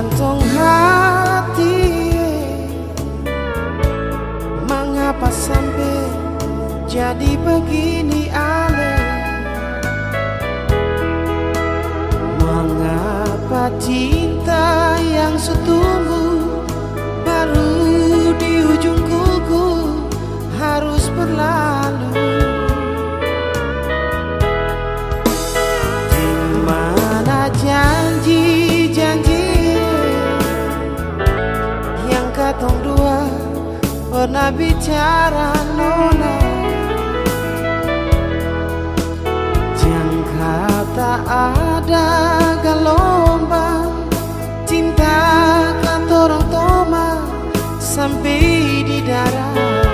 Jantung hati, mengapa sampai jadi begini aneh? Mengapa cinta yang setunggu baru di ujung kuku harus berlalu? Di mana janji-janji yang katong dua pernah bicara, nona? Jangka tak ada gelombang cinta katorang toma sampai di darat.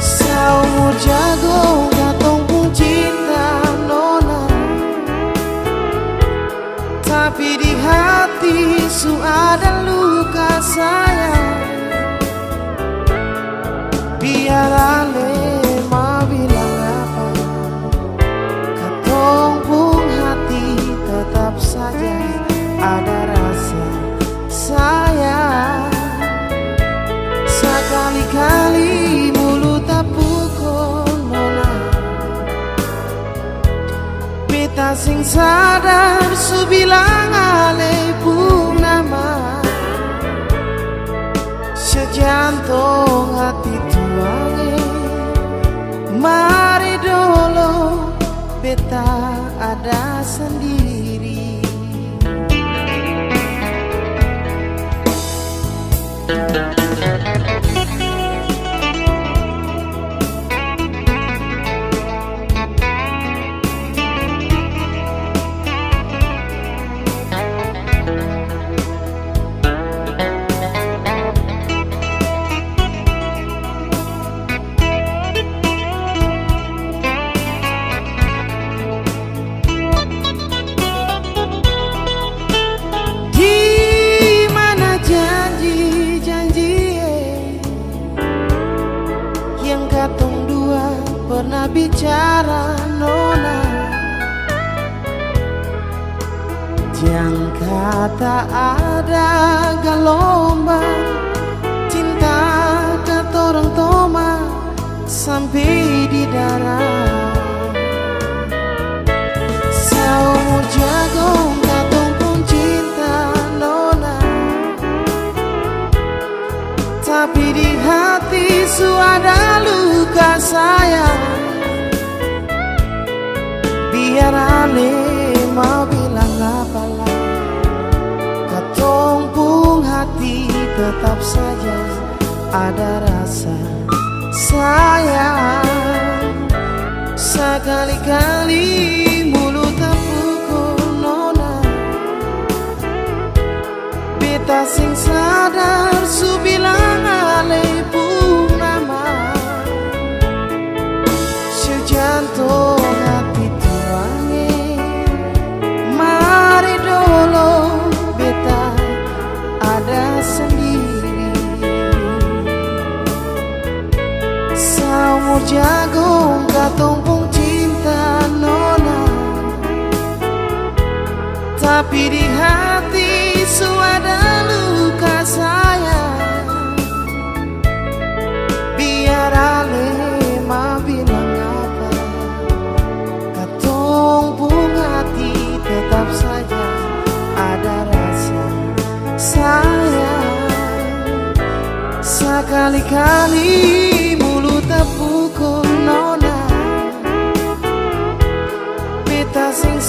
Saumur jago katong pun cinta, nona, tapi di hati su ada luka sayang. Biar ale ma bilang apa, katong pun hati tetap saja ada rasa sayang. Sekali-kali mulut tak pukul, nona, beta sing sadar su bilang ale pun nama. Sejantung hati tuange, mari dulu beta ada sendiri. Katong dua pernah bicara, nona, jangka tak ada gelombang cinta katorang toma sampai di darat. Saumur jago katong pun cinta, nona, tapi di hati su ada luka sayang. Biar ale mau bilang apalah, katong pun hati tetap saja ada rasa sayang. Sekali-kali mulut tak pukul, nona, beta sing sadar su bilang ale pun nama. Sejantung hati tuange, mari dulu beta ada sendiri. Saumur jago katong pun cinta, nona, tapi di hati su ada luka sayang. Biar ale ma bilang apa, katong pun hati tetap saja ada rasa sayang. Sekali-kali mulut tak pukul, nona, beta sing